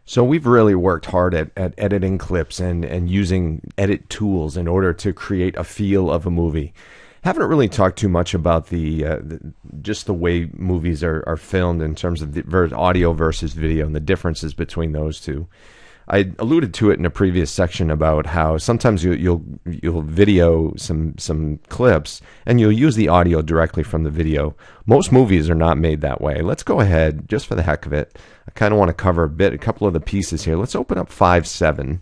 So we've really worked hard at editing clips and using edit tools in order to create a feel of a movie. Haven't really talked too much about just the way movies are filmed in terms of the audio versus video and the differences between those two. I alluded to it in a previous section about how sometimes you'll video some clips and you'll use the audio directly from the video. Most movies are not made that way. Let's go ahead, just for the heck of it. I kind of want to cover a couple of the pieces here. Let's open up 5.7.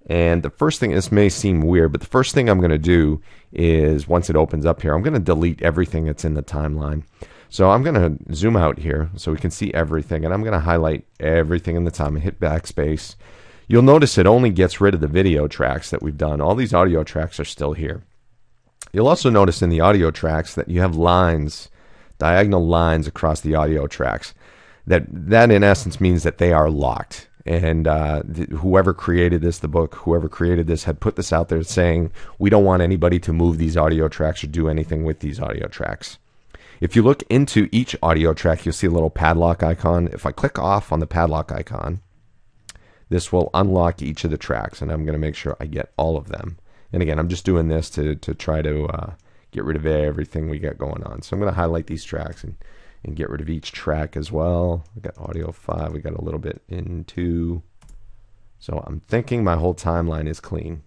And the first thing, this may seem weird, but the first thing I'm going to do is, once it opens up here, I'm going to delete everything that's in the timeline. So I'm going to zoom out here so we can see everything, and I'm going to highlight everything in the time and hit backspace. You'll notice it only gets rid of the video tracks that we've done. All these audio tracks are still here. You'll also notice in the audio tracks that you have lines, diagonal lines across the audio tracks. That in essence means that they are locked. And whoever created this, the book, whoever created this had put this out there saying, we don't want anybody to move these audio tracks or do anything with these audio tracks. If you look into each audio track, you'll see a little padlock icon. If I click off on the padlock icon, this will unlock each of the tracks, and I'm going to make sure I get all of them. And again, I'm just doing this to try to get rid of everything we got going on. So I'm going to highlight these tracks and get rid of each track as well. We got audio 5, we got a little bit in 2. So I'm thinking my whole timeline is clean.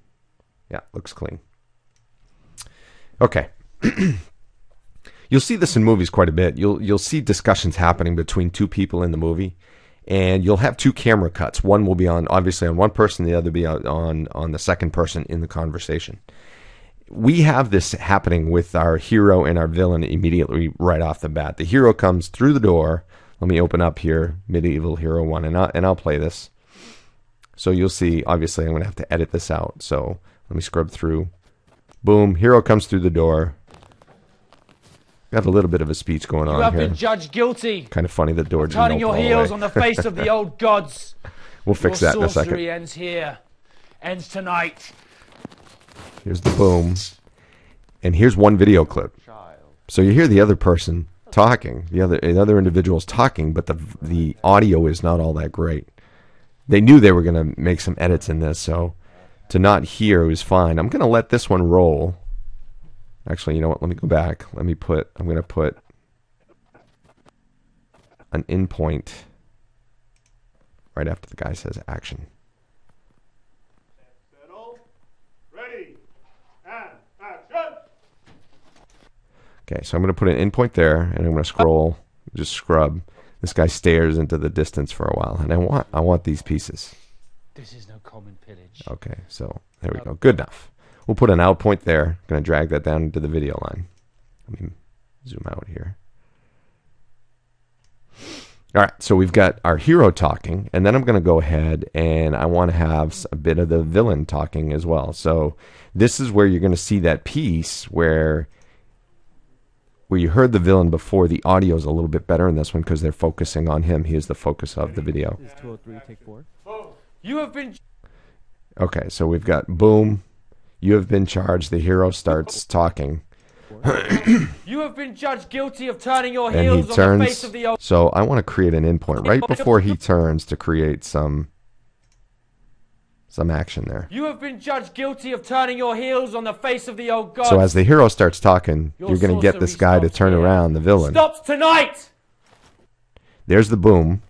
Yeah, looks clean. Okay. You'll see this in movies quite a bit. You'll see discussions happening between two people in the movie, and you'll have two camera cuts. One will be on, obviously, on one person, the other be on the second person in the conversation. We have this happening with our hero and our villain immediately right off the bat. The hero comes through the door. Let me open up here, Medieval Hero 1, and I'll play this. So you'll see, obviously, I'm going to have to edit this out. So let me scrub through. Boom, hero comes through the door. Got a little bit of a speech going on here. You have been judged guilty. Kind of funny the door didn't turning your open all the heels way. on the face of the old gods. We'll fix that in a second. Sorcery ends here. Ends tonight. Here's the boom. And here's one video clip. So you hear the other person talking, the other individual's talking, but the audio is not all that great. They knew they were going to make some edits in this, so to not hear was fine. I'm going to let this one roll. Actually, you know what? Let me go back. I'm going to put an in point right after the guy says action. Ready, and action. Okay, so I'm going to put an in point there, and I'm going to scroll, just scrub. This guy stares into the distance for a while, and I want these pieces. This is no common pillage. Okay, so there we go. Good enough. We'll put an out point there. Going to drag that down into the video line. Let me zoom out here. All right, so we've got our hero talking, and then I'm going to go ahead and I want to have a bit of the villain talking as well. So this is where you're going to see that piece where you heard the villain before. The audio is a little bit better in this one because they're focusing on him. He is the focus of the video. This is 203, take 4. You have been... Okay, so we've got boom. You have been charged. The hero starts talking. You have been judged guilty of turning your And heels he turns. on the face of the old... So I want to create an in point right before he turns to create some action there. You have been judged guilty of turning your heels on the face of the old gods. So as the hero starts talking, Your you're going to get this sorcery guy to stops turn here. around, the villain. Stops tonight! There's the boom,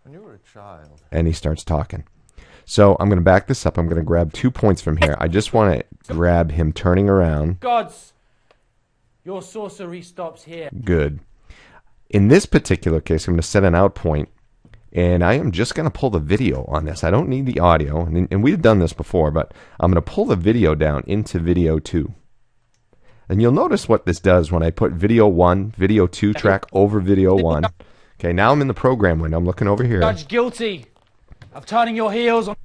When you were a child. and he starts talking. So I'm going to back this up. I'm going to grab 2 points from here. I just want to grab him turning around. Gods, your sorcery stops here. Good. In this particular case, I'm going to set an out point, and I am just going to pull the video on this. I don't need the audio, and we've done this before, but I'm going to pull the video down into video 2. And you'll notice what this does when I put video 1, video 2 track over video 1. Okay, now I'm in the program window. I'm looking over here. Judged guilty of turning your heels on...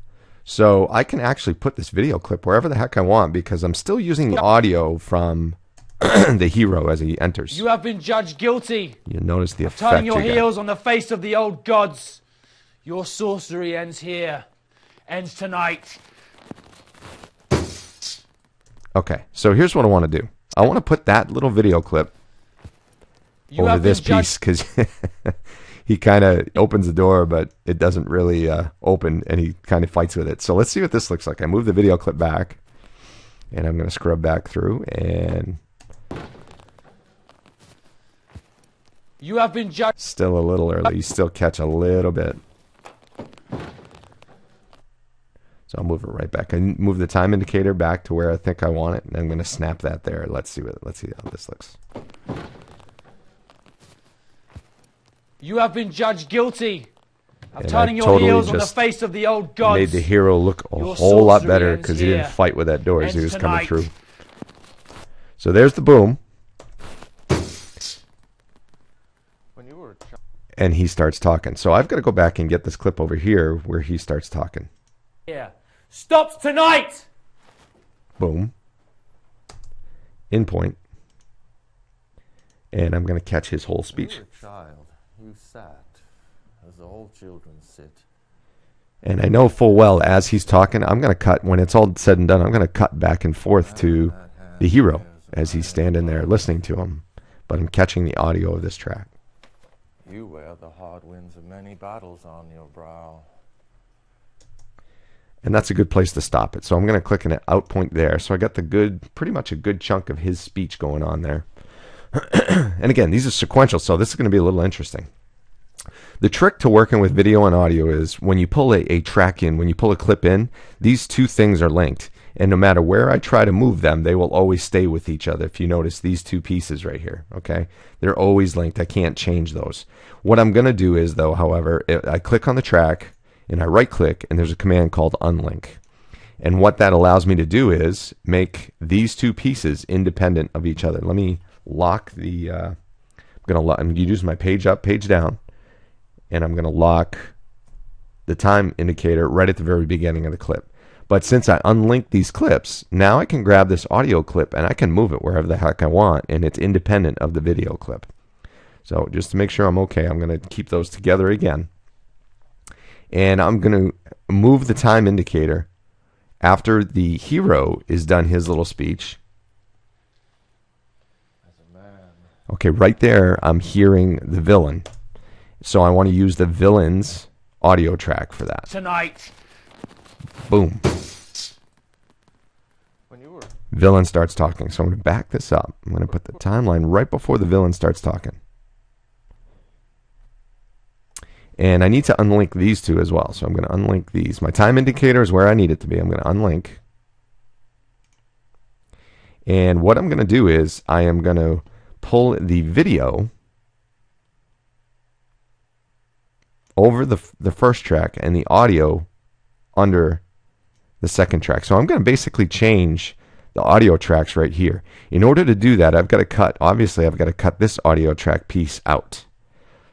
So I can actually put this video clip wherever the heck I want because I'm still using the audio from the hero as he enters. You have been judged guilty You'll notice the of effect turning your you get. heels on the face of the old gods. Your sorcery ends here. Ends tonight. Okay, so here's what I want to do. I want to put that little video clip You over have been this judged... piece because he kind of opens the door, but it doesn't really open, and he kind of fights with it. So let's see what this looks like. I move the video clip back, and I'm going to scrub back through, and You have been judged. still a little early. You still catch a little bit. So I'll move it right back. I move the time indicator back to where I think I want it, and I'm going to snap that there. Let's see how this looks. You have been judged guilty of And turning I your totally heels on the just face of the old gods. Made the hero look a Your whole lot sorcery better ends because he didn't here. fight with that door as he Ends was coming tonight. through. So there's the boom, When you were a child. and he starts talking. So I've got to go back and get this clip over here where he starts talking. Here. Stops tonight! Boom. In point. And I'm going to catch his whole When speech. you were a child, you sat as the old children sit. And I know full well as he's talking, I'm going to cut, when it's all said and done, I'm going to cut back and forth to the hero as he's standing there listening to him. But I'm catching the audio of this track. You wear the hard winds of many battles on your brow. And that's a good place to stop it. So I'm going to click an out point there. So I got the pretty much a good chunk of his speech going on there. And again, these are sequential, so this is going to be a little interesting. The trick to working with video and audio is when you pull a track in, when you pull a clip in, these two things are linked. And no matter where I try to move them, they will always stay with each other. If you notice these two pieces right here, okay? They're always linked. I can't change those. What I'm going to do is, though, however, I click on the track, and I right-click, and there's a command called unlink. And what that allows me to do is make these two pieces independent of each other. Let me lock the, I'm going to use my page up, page down, and I'm going to lock the time indicator right at the very beginning of the clip. But since I unlinked these clips, now I can grab this audio clip and I can move it wherever the heck I want, and it's independent of the video clip. So just to make sure I'm okay, I'm going to keep those together again. And I'm going to move the time indicator after the hero is done his little speech. As a man. Okay, right there, I'm hearing the villain. So I want to use the villain's audio track for that. Tonight. Boom. When you were Villain starts talking. So I'm going to back this up. I'm going to put the timeline right before the villain starts talking. And I need to unlink these two as well. So I'm going to unlink these. My time indicator is where I need it to be. I'm going to unlink. And what I'm going to do is I am going to pull the video over the first track and the audio under the second track. So I'm going to basically change the audio tracks right here. In order to do that, I've got to cut this audio track piece out.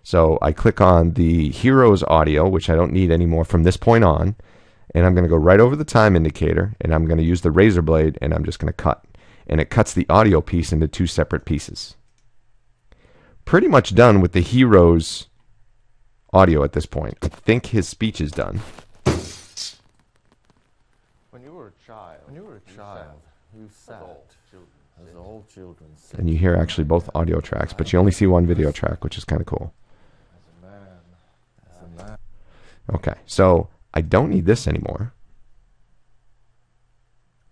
So I click on the hero's audio, which I don't need anymore from this point on, and I'm going to go right over the time indicator, and I'm going to use the razor blade, and I'm just going to cut. And it cuts the audio piece into two separate pieces. Pretty much done with the hero's audio at this point. I think his speech is done. when you were a child. When you were a child, you sat as the old children sit. And you hear actually both audio tracks, but you only see one video track, which is kind of cool. As a man. As a man. Okay, so I don't need this anymore.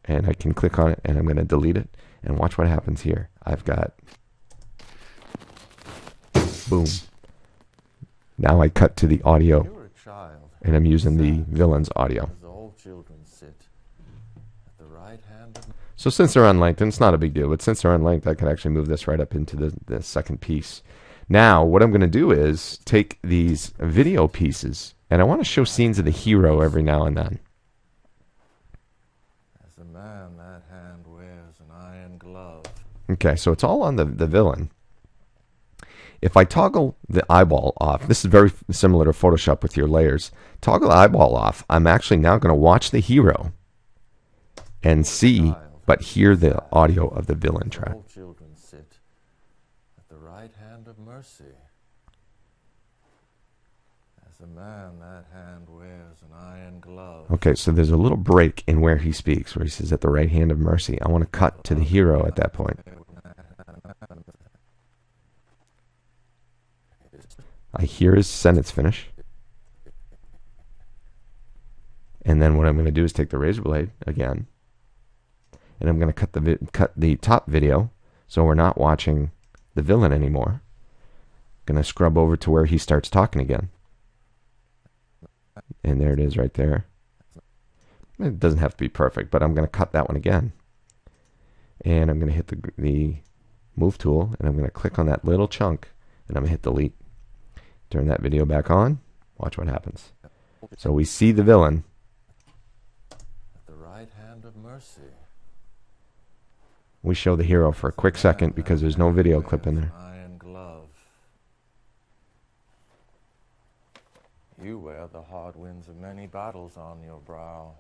And I can click on it, and I'm going to delete it. And watch what happens here. I've got... Boom. Now I cut to the When audio, you were a child. and I'm using the villain's audio. As the old children sit at the right hand of So since they're unlinked, and it's not a big deal, but since they're unlinked, I can actually move this right up into the second piece. Now, what I'm going to do is take these video pieces, and I want to show scenes of the hero every now and then. As a man, that hand wears an iron glove. Okay, so it's all on the villain. If I toggle the eyeball off, this is very similar to Photoshop with your layers. Toggle the eyeball off, I'm actually now going to watch the hero and see, but hear the audio of the villain track. Old children sit at the right hand of mercy. As a man, that hand wears an iron glove. Okay, so there's a little break in where he speaks, where he says, at the right hand of mercy. I want to cut to the hero at that point. I hear his sentence finish. And then what I'm going to do is take the razor blade again, and I'm going to cut the top video so we're not watching the villain anymore. Going to scrub over to where he starts talking again. And there it is right there. It doesn't have to be perfect, but I'm going to cut that one again. And I'm going to hit the move tool, and I'm going to click on that little chunk, and I'm going to hit delete. Turn that video back on. Watch what happens. So we see the villain. At the right hand of mercy. We show the hero for a quick second because there's no video clip in there. Iron glove. You wear the hard winds of many battles on your brow.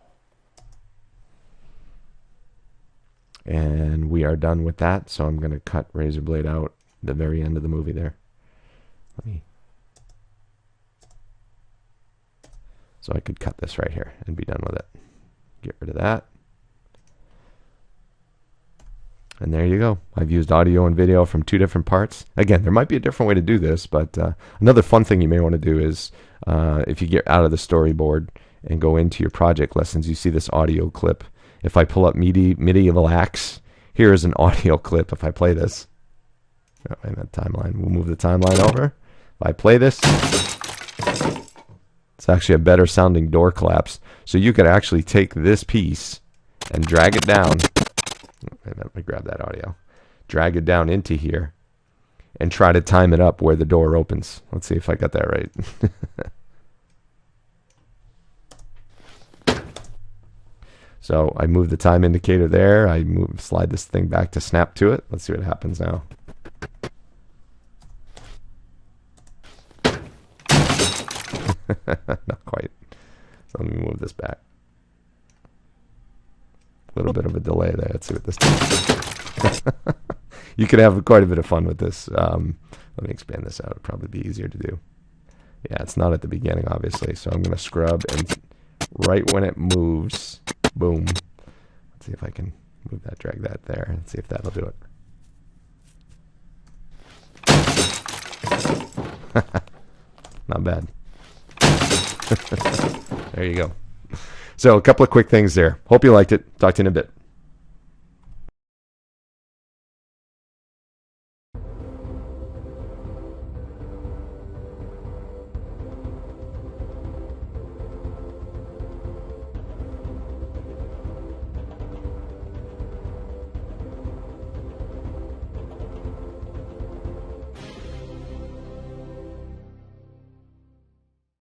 And we are done with that, so I'm going to cut razor blade out the very end of the movie there. So I could cut this right here and be done with it. Get rid of that. And there you go. I've used audio and video from two different parts. Again, there might be a different way to do this, but another fun thing you may want to do is if you get out of the storyboard and go into your project lessons, you see this audio clip. If I pull up Medieval Axe, here is an audio clip. If I play this, and that timeline, we'll move the timeline over. If I play this, it's actually a better sounding door collapse. So you could actually take this piece and drag it down. Let me grab that audio. Drag it down into here and try to time it up where the door opens. Let's see if I got that right. So I move the time indicator there. I slide this thing back to snap to it. Let's see what happens now. Not quite. So let me move this back. A little bit of a delay there. Let's see what this does. You could have quite a bit of fun with this. Let me expand this out. It'll probably be easier to do. Yeah, it's not at the beginning, obviously. So I'm going to scrub, and right when it moves, boom. Let's see if I can move that, drag that there, and see if that'll do it. Not bad. There you go. So a couple of quick things there. Hope you liked it. Talk to you in a bit.